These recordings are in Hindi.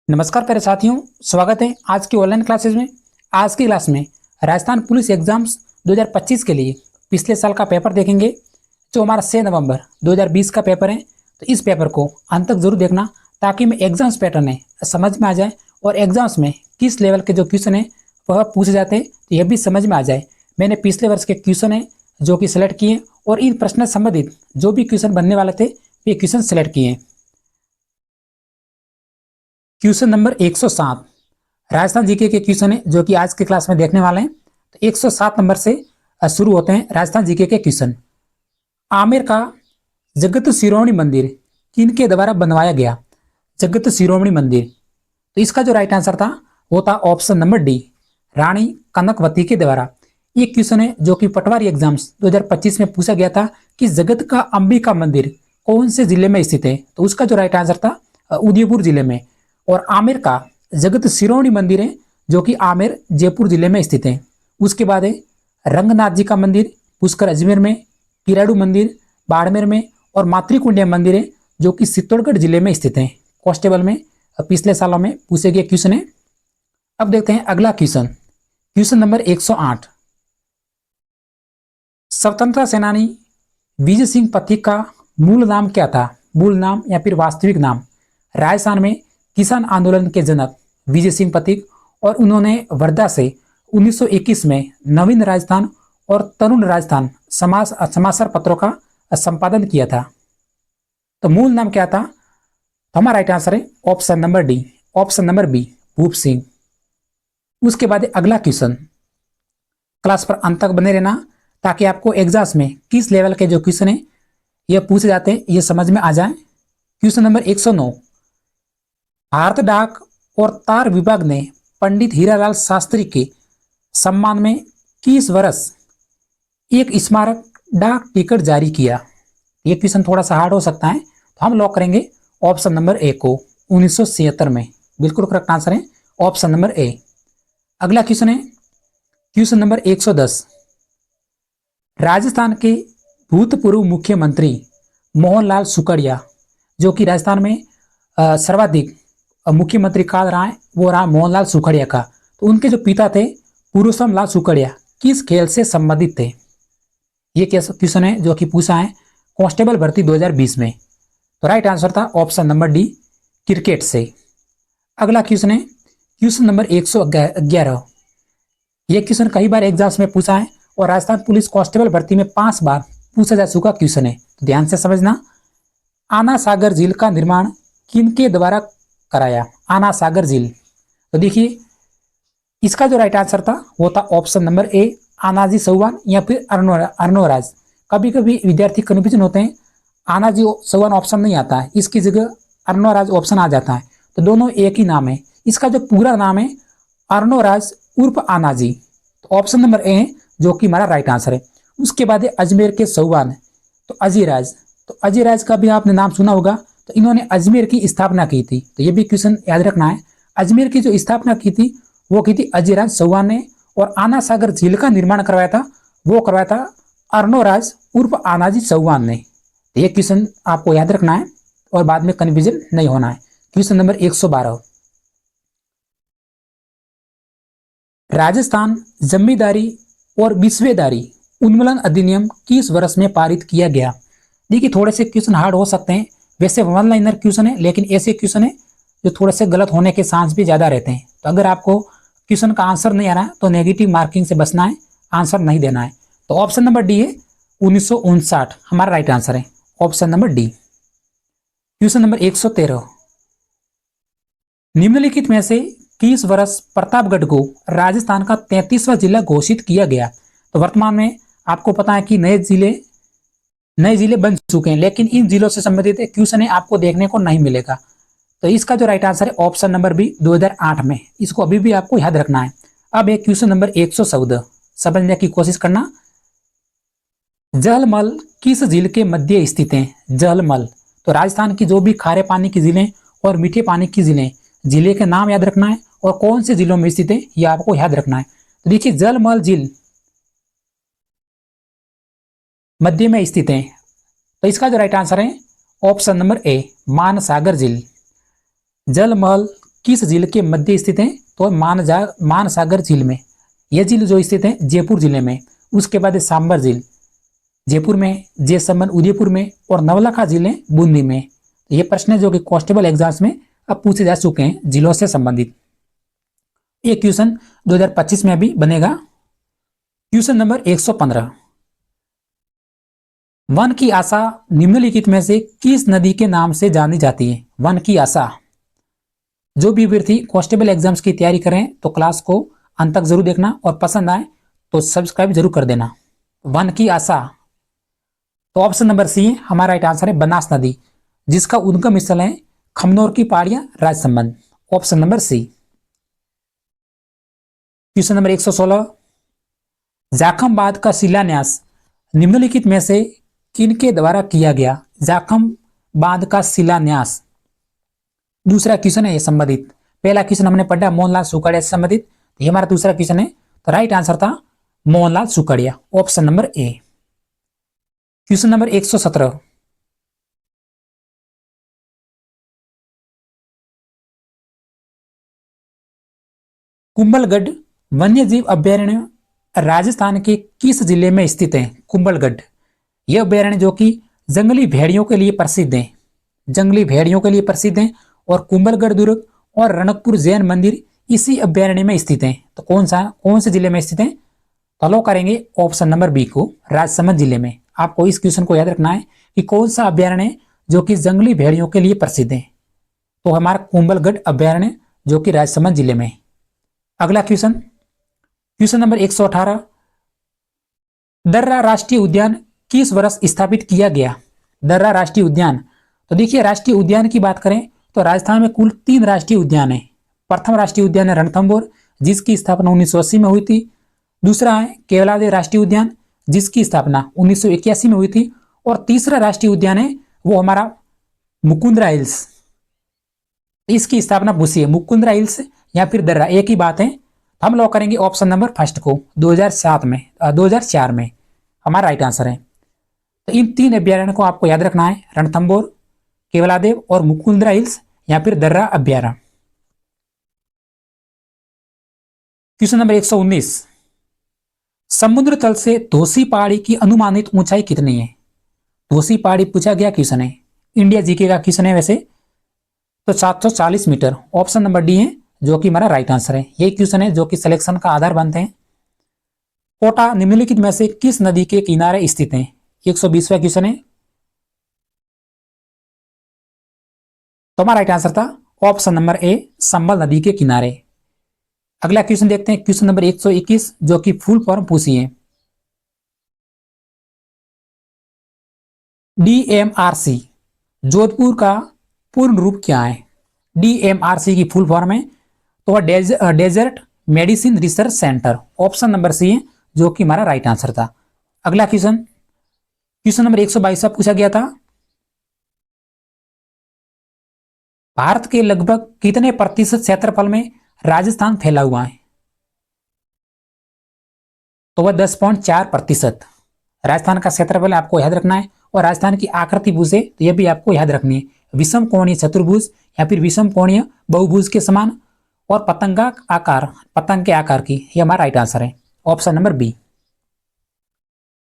नमस्कार प्यारे साथियों, स्वागत है आज की ऑनलाइन क्लासेस में। आज की क्लास में राजस्थान पुलिस एग्जाम्स 2025 के लिए पिछले साल का पेपर देखेंगे, जो हमारा 6 नवंबर 2020 का पेपर है। तो इस पेपर को अंत तक जरूर देखना, ताकि मैं एग्जाम्स पैटर्न है समझ में आ जाए और एग्जाम्स में किस लेवल के जो क्वेश्चन है वह पूछे जाते हैं तो यह भी समझ में आ जाए। मैंने पिछले वर्ष के क्वेश्चन है जो कि सिलेक्ट किए और इन प्रश्न से संबंधित जो भी क्वेश्चन बनने वाले थे वे क्वेश्चन सिलेक्ट किए। क्वेश्चन नंबर 107 राजस्थान जीके के क्वेश्चन है जो कि आज की क्लास में देखने वाले हैं। तो 107 नंबर से शुरू होते हैं राजस्थान जीके के क्वेश्चन। आमेर का जगत शिरोमणि मंदिर किनके द्वारा बनवाया गया? जगत शिरोमणि मंदिर, तो इसका जो राइट आंसर था वो था ऑप्शन नंबर डी, रानी कनकवती के द्वारा। ये क्वेश्चन है जो कि पटवारी एग्जाम्स 2025 में पूछा गया था कि जगत का अंबिका मंदिर कौन से जिले में स्थित है? तो उसका जो राइट आंसर था उदयपुर जिले में। और आमेर का जगत शिरोमणि मंदिर है जो कि आमेर जयपुर जिले में स्थित है। उसके बाद है रंगनाथ जी का मंदिर, पुष्कर अजमेर में, किराड़ू मंदिर बाड़मेर में, और मातृकुंडिया मंदिर है जो कि चित्तौड़गढ़ जिले में स्थित है। कांस्टेबल में पिछले सालों में पूछे गए क्वेश्चन है। अब देखते हैं अगला क्वेश्चन, क्वेश्चन नंबर 108। स्वतंत्रता सेनानी विजय सिंह पथिक का मूल नाम क्या था? मूल नाम या फिर वास्तविक नाम। राजस्थान में किसान आंदोलन के जनक विजय सिंह पथिक, और उन्होंने वर्धा से 1921 में नवीन राजस्थान और तरुण राजस्थान समाचार पत्रों का संपादन किया था। तो मूल नाम क्या था? तो हमारा राइट आंसर है option number D, option number B, Bhup Singh. उसके बाद अगला क्वेश्चन, क्लास पर अंत तक बने रहना ताकि आपको एग्जाम्स में किस लेवल के जो क्वेश्चन है ये पूछे जाते हैं ये समझ में आ जाए। Question number 109। भारत डाक और तार विभाग ने पंडित हीरालाल शास्त्री के सम्मान में किस वर्ष एक स्मारक डाक टिकट जारी किया? ये क्वेश्चन थोड़ा सा हार्ड हो सकता है, तो हम लॉक करेंगे ऑप्शन नंबर ए को, 1976 में। बिल्कुल करेक्ट आंसर है ऑप्शन नंबर ए। अगला क्वेश्चन है क्वेश्चन नंबर 110। राजस्थान के भूतपूर्व मुख्यमंत्री मोहनलाल सुखड़िया, जो कि राजस्थान में सर्वाधिक मुख्यमंत्री काल रहा है वो रहा मोहनलाल सुखड़िया का। तो उनके जो पिता थे पुरुषोत्तम लाल सुखड़िया किस खेल से संबंधित थे? ये क्वेश्चन है जो कि पूछा है कांस्टेबल भर्ती 2020 में। तो राइट आंसर था ऑप्शन नंबर डी, क्रिकेट से। अगला क्वेश्चन है क्वेश्चन नंबर 111। यह क्वेश्चन कई बार एग्जाम्स में पूछा है और राजस्थान पुलिस कांस्टेबल भर्ती में 5 बार पूछा जा चुका क्वेश्चन है, तो ध्यान से समझना। आना सागर झील का निर्माण किनके द्वारा कराया? आना सागर झील, तो देखिए इसका जो राइट आंसर था वो था option number A, Anaji Chauhan या फिर अर्नोराज। कभी कभी विद्यार्थी कन्फ्यूजन होते हैं, आनाजी चौहान ऑप्शन नहीं आता है, इसकी जगह अर्नोराज ऑप्शन आ जाता है। तो दोनों एक ही नाम है। इसका जो पूरा नाम है अर्नोराज उर्फ आनाजी। तो ऑप्शन नंबर ए है जो कि हमारा राइट आंसर है। उसके बाद है अजमेर के चौहान, तो अजीराज। तो अजीराज का भी आपने नाम सुना होगा, तो इन्होंने अजमेर की स्थापना की थी। तो ये भी क्वेश्चन याद रखना है, अजमेर की जो स्थापना की थी वो की थी अजीराज चौहान ने, और आना सागर झील का निर्माण करवाया था वो करवाया था अर्नोराज उर्फ आनाजी चौहान ने। ये क्वेश्चन आपको याद रखना है और बाद में कन्फ्यूजन नहीं होना है। Question number 112। राजस्थान जमींदारी और विश्वेदारी उन्मूलन अधिनियम किस वर्ष में पारित किया गया? देखिए थोड़े से क्वेश्चन हार्ड हो सकते हैं, वैसे वन लाइनर क्वेश्चन है, लेकिन ऐसे क्वेश्चन है जो थोड़े से गलत होने के चांस भी ज्यादा रहते हैं। तो अगर आपको क्वेश्चन का आंसर नहीं आ रहा है तो नेगेटिव मार्किंग से बचना है, आंसर नहीं देना है। तो ऑप्शन नंबर डी है 1959 हमारा राइट आंसर है, option number D. Question number 113। निम्नलिखित में से किस वर्ष प्रतापगढ़ को राजस्थान का 33वां जिला घोषित किया गया? तो वर्तमान में आपको पता है कि नए जिले बन चुके हैं, लेकिन इन जिलों से संबंधित क्वेश्चन आपको देखने को नहीं मिलेगा। तो इसका जो राइट आंसर है ऑप्शन नंबर बी, 2008 में। इसको अभी भी आपको याद रखना है। अब एक क्वेश्चन नंबर 114 समझने की कोशिश करना। जलमल किस झील के मध्य स्थित है? जलमल, तो राजस्थान की जो भी खारे पानी की झीलें और मीठे पानी की झीलें, जिले के नाम याद रखना है और कौन से जिलों में स्थित है ये आपको याद रखना है। तो देखिए जलमल झील मध्य में स्थित है, तो इसका जो राइट आंसर है ऑप्शन नंबर ए, मानसागर झील। जलमल किस झील के मध्य स्थित है? तो मानसागर झील में। यह झील जो स्थित है जयपुर जिले में। उसके बाद है सांबर झील जयपुर में, जयसमंद उदयपुर में, और नवलखा झील है बूंदी में। ये प्रश्न है जो कि कांस्टेबल एग्जाम्स में अब पूछे जा चुके हैं जिलों से संबंधित। ये क्वेश्चन 2025 में भी बनेगा। क्वेश्चन नंबर 115, वन की आशा निम्नलिखित में से किस नदी के नाम से जानी जाती है? वन की आशा। जो भी अभ्यर्थी कांस्टेबल एग्जाम्स की तैयारी करें तो क्लास को अंत तक जरूर देखना, और पसंद आए तो सब्सक्राइब जरूर कर देना। वन की आशा, तो ऑप्शन नंबर सी हमारा राइट आंसर है बनास नदी, जिसका उद्गम स्थल है खमनोर की पहाड़ियां Rajsamand. Option number C. Question number 116, Jakham का शिलान्यास निम्नलिखित में से किनके द्वारा किया गया? जाखम बांध का शिलान्यास। दूसरा क्वेश्चन है ये संबंधित। पहला क्वेश्चन हमने पढ़ा मोहनलाल सुखाड़िया से संबंधित, ये हमारा दूसरा क्वेश्चन है। तो राइट आंसर था Mohanlal Sukhadia, option number A. Question number 117, Kumbhalgarh वन्यजीव अभ्यारण्य राजस्थान के किस जिले में स्थित है? कुंभलगढ़ यह अभ्यारण्य जो कि जंगली भेड़ियों के लिए प्रसिद्ध है, जंगली भेड़ियों के लिए प्रसिद्ध है, और कुंभलगढ़ दुर्ग और रणकपुर जैन मंदिर इसी अभ्यारण्य में स्थित है। तो कौन से जिले में स्थित है? फॉलो करेंगे ऑप्शन नंबर बी को, राजसमंद जिले में। आपको इस क्वेश्चन को याद रखना है कि कौन सा अभ्यारण्य जो कि जंगली भेड़ियों के लिए प्रसिद्ध है। तो हमारा कुंभलगढ़ अभ्यारण्य जो कि राजसमंद जिले में। अगला क्वेश्चन, क्वेश्चन नंबर 118, दर्रा राष्ट्रीय उद्यान किस वर्ष स्थापित किया गया? दर्रा राष्ट्रीय उद्यान, तो देखिए राष्ट्रीय उद्यान की बात करें तो राजस्थान में कुल 3 राष्ट्रीय उद्यान है। प्रथम राष्ट्रीय उद्यान है रणथंभौर, जिसकी स्थापना 1980 में हुई थी। दूसरा है केवलादेव राष्ट्रीय उद्यान, जिसकी स्थापना 1981 में हुई थी। और तीसरा राष्ट्रीय उद्यान है वो हमारा मुकुंदरा हिल्स, इसकी स्थापना पूछी है मुकुंदरा हिल्स या फिर दर्रा, एक ही बात है। हम लॉक करेंगे ऑप्शन नंबर फर्स्ट को, 2004 में हमारा राइट आंसर है। तो इन 3 अभ्यारण्य को आपको याद रखना है, रणथंभौर, केवलादेव और मुकुंदरा हिल्स या फिर दर्रा अभ्यारण्य। क्वेश्चन नंबर 119, समुद्र तल से धोसी पहाड़ी की अनुमानित ऊंचाई कितनी है? धोसी पहाड़ी पूछा गया क्वेश्चन है, इंडिया जीके का क्वेश्चन है वैसे। तो 740 मीटर, ऑप्शन नंबर डी है जो कि हमारा राइट आंसर है। यही क्वेश्चन है जो कि सिलेक्शन का आधार बनते हैं। कोटा निम्नलिखित में से किस नदी के किनारे स्थित है? 120वां क्वेश्चन है। तो हमारा राइट आंसर था ऑप्शन नंबर ए, संबल नदी के किनारे। अगला क्वेश्चन देखते हैं, क्वेश्चन नंबर 121 जो कि फुल फॉर्म पूछी है। डीएमआरसी जोधपुर का पूर्ण रूप क्या है? डीएमआरसी की फुल फॉर्म है तो desert medicine research centre, option number C है जो कि हमारा राइट आंसर था। अगला क्वेश्चन, क्वेश्चन नंबर 122 पूछा गया था, भारत के लगभग कितने प्रतिशत क्षेत्रफल में राजस्थान फैला हुआ है? तो वह 10.4%। राजस्थान का क्षेत्रफल आपको याद रखना है। और राजस्थान की आकृति पूछे तो यह भी आपको याद रखनी है, विषम कोणीय चतुर्भुज या फिर विषम कोणीय बहुभुज के समान, और पतंग के आकार की, यह हमारा राइट आंसर है, option number B.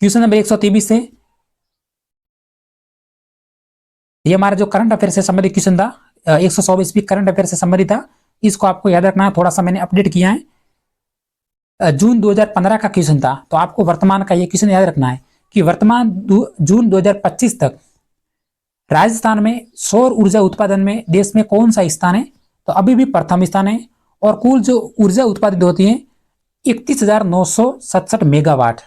Question number 123 है, ये हमारा जो करंट अफेयर से संबंधित क्वेश्चन था, 124 भी करंट अफेयर से संबंधित था। इसको आपको याद रखना है, थोड़ा सा मैंने अपडेट किया है। जून 2015 का क्वेश्चन था, तो आपको वर्तमान का ये क्वेश्चन याद रखना है कि वर्तमान जून 2025 तक राजस्थान में सौर ऊर्जा उत्पादन में देश में कौन सा स्थान है? तो अभी भी प्रथम स्थान है। और कुल जो ऊर्जा उत्पादित होती है 31,967 मेगावाट।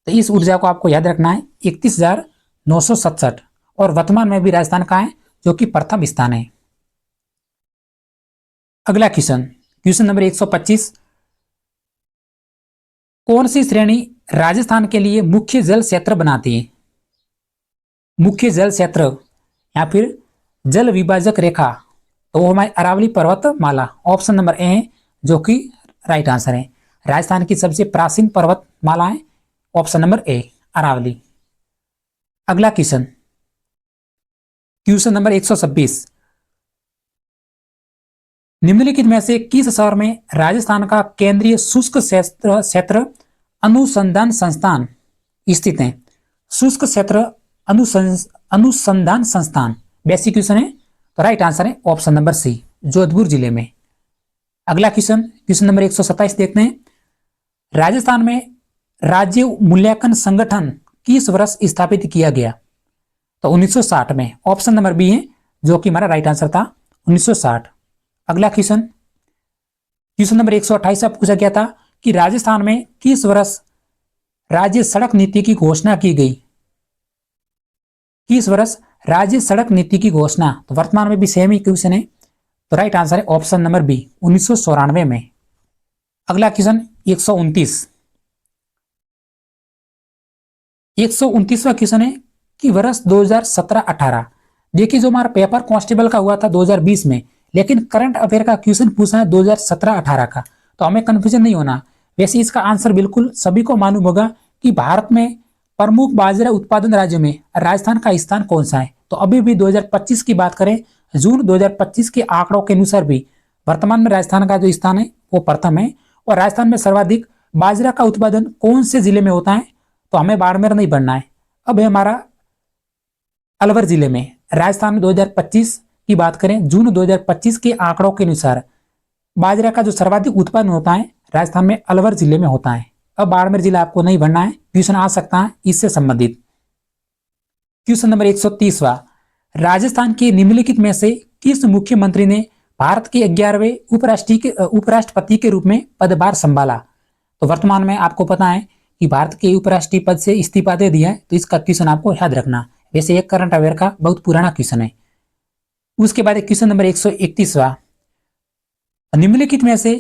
तो इस ऊर्जा को आपको याद रखना है, 31,967। और वर्तमान में भी राजस्थान का है जो कि प्रथम स्थान है। अगला क्वेश्चन, क्वेश्चन नंबर 125, कौन सी श्रेणी राजस्थान के लिए मुख्य जल क्षेत्र बनाती है? मुख्य जल क्षेत्र या फिर जल विभाजक रेखा, तो वो हमारी अरावली पर्वतमाला, ऑप्शन नंबर ए है जो कि राइट आंसर है। राजस्थान की सबसे प्राचीन पर्वतमाला है, ऑप्शन नंबर ए, अरावली। अगला क्वेश्चन, क्वेश्चन नंबर 126, निम्नलिखित में से किस शहर में राजस्थान का केंद्रीय शुष्क क्षेत्र अनुसंधान संस्थान स्थित है? शुष्क क्षेत्र अनुसंधान संस्थान बेसिक क्वेश्चन है, तो राइट आंसर है ऑप्शन नंबर सी, जोधपुर जिले में। अगला क्वेश्चन, क्वेश्चन नंबर 127 देखते हैं। राजस्थान में राज्य मूल्यांकन संगठन किस वर्ष स्थापित किया गया? तो 1960 में, ऑप्शन नंबर बी है जो कि हमारा राइट आंसर था 1960। अगला क्वेश्चन, क्वेश्चन नंबर 128 पूछा गया था कि राजस्थान में किस वर्ष राज्य सड़क नीति की घोषणा की गई? किस वर्ष राज्य सड़क नीति की घोषणा? तो वर्तमान में भी सेम ही क्वेश्चन है, तो राइट आंसर है ऑप्शन नंबर बी 1994 में। अगला क्वेश्चन 129, 129वां क्वेश्चन है कि वर्ष 2017-18, देखिए जो हमारा पेपर कांस्टेबल का हुआ था 2020 में, लेकिन करंट अफेयर का क्वेश्चन पूछा है 2017-18 का, तो हमें कंफ्यूजन नहीं होना। वैसे इसका आंसर बिल्कुल सभी को मालूम होगा कि भारत में प्रमुख बाजरा उत्पादन राज्यों में राजस्थान का स्थान कौन सा है। तो अभी भी 2025 की बात करें, जून 2025 के आंकड़ों के अनुसार भी वर्तमान में राजस्थान का जो स्थान है वो प्रथम है। और राजस्थान में सर्वाधिक बाजरा का उत्पादन कौन से जिले में होता है? तो हमें बाड़मेर नहीं बढ़ना है, अब है हमारा अलवर जिले में। राजस्थान में 2025 की बात करें, जून 2025 के आंकड़ों के अनुसार बाजरा का जो सर्वाधिक उत्पादन होता है राजस्थान में अलवर जिले में होता है। अब बाड़मेर जिला आपको नहीं भरना है, क्वेश्चन आ सकता है इससे संबंधित। क्वेश्चन नंबर 130वां, राजस्थान के निम्नलिखित में से किस मुख्यमंत्री ने भारत के 11वें उपराष्ट्रपति के रूप में पदभार संभाला? तो वर्तमान में आपको पता है कि भारत के उपराष्ट्रपति पद से इस्तीफा दे दिया है, तो इसका क्वेश्चन आपको याद रखना। वैसे एक करंट अफेयर का बहुत पुराना क्वेश्चन है। उसके बाद क्वेश्चन नंबर 131वां, निम्नलिखित में से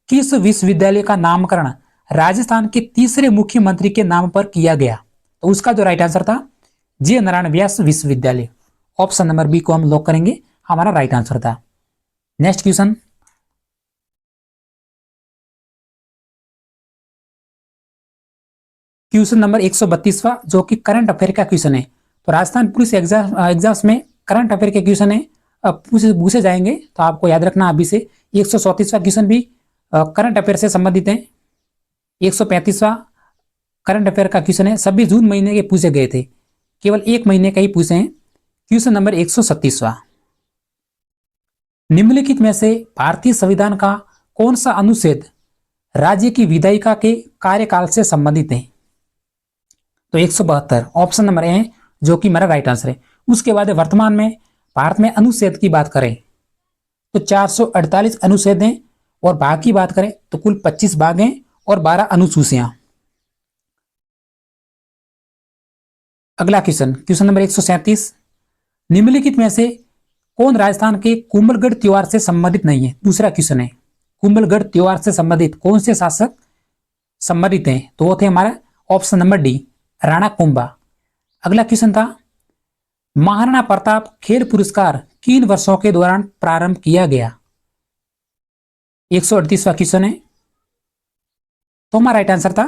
किस विश्वविद्यालय का नामकरण राजस्थान के तीसरे मुख्यमंत्री के नाम पर किया गया? तो उसका जो राइट आंसर था जे नारायण व्यास विश्वविद्यालय, ऑप्शन नंबर बी को हम लॉक करेंगे, हमारा राइट आंसर था। नेक्स्ट क्वेश्चन, क्वेश्चन नंबर 132वां जो कि करंट अफेयर का क्वेश्चन है। तो राजस्थान पुलिस एग्जाम्स में करंट अफेयर के क्वेश्चन है पूछे जाएंगे, तो आपको याद रखना अभी से। 134वां क्वेश्चन भी करंट अफेयर से संबंधित है। 135वां करंट अफेयर का क्वेश्चन है, सभी जून महीने के पूछे गए थे, केवल एक महीने का ही पूछे हैं। क्वेश्चन नंबर 136वां, निम्नलिखित में से भारतीय संविधान का कौन सा अनुच्छेद राज्य की विधायिका के कार्यकाल से संबंधित है? तो 172, ऑप्शन नंबर ए जो कि मेरा राइट आंसर है। उसके बाद वर्तमान में भारत में अनुच्छेद की बात करें तो 448 अनुच्छेद हैं, और भाग की बात करें तो कुल 25 भाग हैं और 12 अनुसूचियां। अगला क्वेश्चन, क्वेश्चन नंबर 137, निम्नलिखित में से कौन राजस्थान के कुंभलगढ़ त्योहार से संबंधित नहीं है? दूसरा क्वेश्चन है, कुंभलगढ़ त्योहार से संबंधित कौन से शासक संबंधित हैं? तो वो थे हमारा option number D, Rana Kumbha. अगला क्वेश्चन था, महाराणा प्रताप खेल पुरस्कार किन वर्षों के दौरान प्रारंभ किया गया? 138वां क्वेश्चन है, तो हमारा राइट आंसर था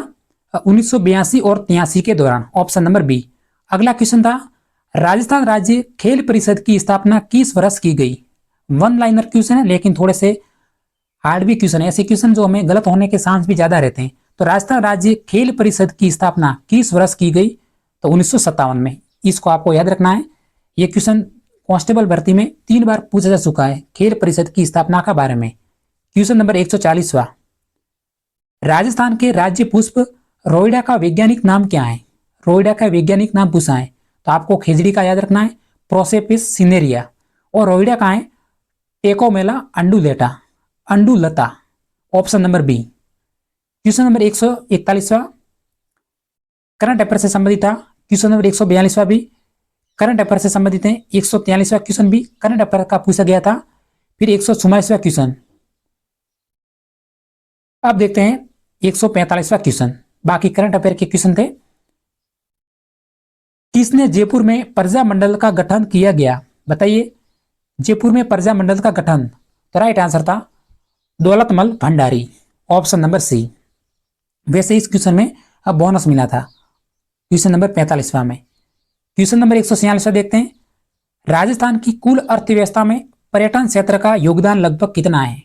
1982 और 83 के दौरान, ऑप्शन नंबर बी। अगला क्वेश्चन था, राजस्थान राज्य खेल परिषद की स्थापना किस वर्ष की गई? वन लाइनर क्वेश्चन है, लेकिन थोड़े से हार्ड भी क्वेश्चन है, ऐसे क्वेश्चन जो हमें गलत होने के चांस भी ज्यादा रहते हैं। तो राजस्थान राज्य खेल परिषद की स्थापना किस वर्ष की गई? तो 1957 में। इसको आपको याद रखना है, ये क्वेश्चन कांस्टेबल भर्ती में 3 बार पूछा जा चुका है खेल परिषद की स्थापना का बारे में। क्वेश्चन नंबर 140वां, राजस्थान के राज्य पुष्प रोइडा का वैज्ञानिक नाम क्या है? रोइडा का वैज्ञानिक नाम पूछा है, तो आपको खेजड़ी का याद रखना है, प्रोसेपिस सिनेरिया। और रोइडा का है Tecomella undulata, option number B. Question number 141वां करंट अफेयर से संबंधित था। क्वेश्चन नंबर 142वां भी करंट अफेयर से संबंधित है। 143वां क्वेश्चन भी करंट अफेयर का पूछा गया था। फिर 144वां क्वेश्चन, अब देखते हैं 145वां क्वेश्चन, बाकी करंट अफेयर के क्वेश्चन थे। किसने जयपुर में प्रजामंडल का गठन किया गया? बताइए, जयपुर में प्रजामंडल का गठन, तो राइट आंसर था दौलतमल भंडारी, ऑप्शन नंबर सी। वैसे इस क्वेश्चन में अब बोनस मिला था क्वेश्चन नंबर 45वां में। क्वेश्चन नंबर 146वां देखते हैं, राजस्थान की कुल अर्थव्यवस्था में पर्यटन क्षेत्र का योगदान लगभग कितना है?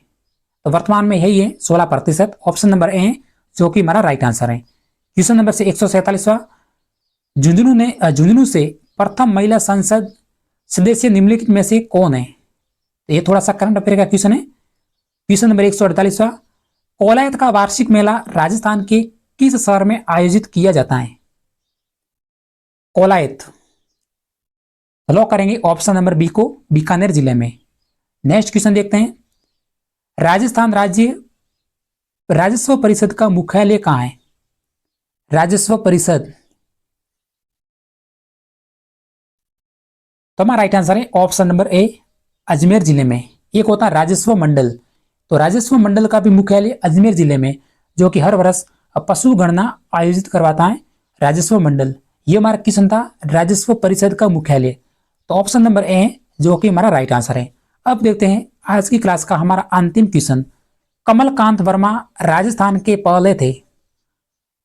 तो वर्तमान में यही है 16%। ऑप्शन नंबर ए है जो कि हमारा राइट आंसर है। क्वेश्चन नंबर से 147वां, झुंझुनू से प्रथम महिला संसद सदस्य निम्नलिखित में से कौन है? तो ये थोड़ा सा करंट अफेयर का क्वेश्चन है। क्वेश्चन नंबर 148वां, कोलायत का वार्षिक मेला राजस्थान के किस शहर में आयोजित किया जाता है? कोलायत लॉक करेंगे ऑप्शन नंबर बी को, बीकानेर जिले में। नेक्स्ट क्वेश्चन देखते हैं, राजस्थान राज्य राजस्व परिषद का मुख्यालय कहां है? राजस्व परिषद, तो हमारा राइट आंसर है ऑप्शन नंबर ए, अजमेर जिले में। एक होता है राजस्व मंडल, तो राजस्व मंडल का भी मुख्यालय अजमेर जिले में, जो कि हर वर्ष पशु गणना आयोजित करवाता है राजस्व मंडल। ये हमारा क्वेश्चन था राजस्व परिषद का मुख्यालय, तो ऑप्शन नंबर ए है जो कि हमारा राइट आंसर है। अब देखते हैं आज की क्लास का हमारा अंतिम क्वेश्चन, कमलकांत वर्मा राजस्थान के पहले थे।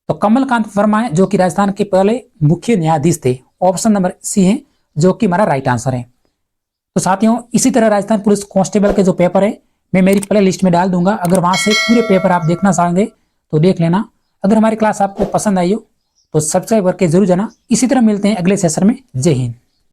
तो कमलकांत वर्मा है जो कि राजस्थान के पहले मुख्य न्यायाधीश थे। ऑप्शन नंबर सी है जो कि हमारा राइट आंसर है। तो साथियों, इसी तरह राजस्थान पुलिस कांस्टेबल के जो पेपर है मैं मेरी प्ले लिस्ट में डाल दूंगा, अगर वहां से पूरे पेपर आप देखना चाहेंगे तो देख लेना। अगर हमारी क्लास आपको पसंद आई हो तो सब्सक्राइब करके जरूर जाना। इसी तरह मिलते हैं अगले सेशन में। जय हिंद।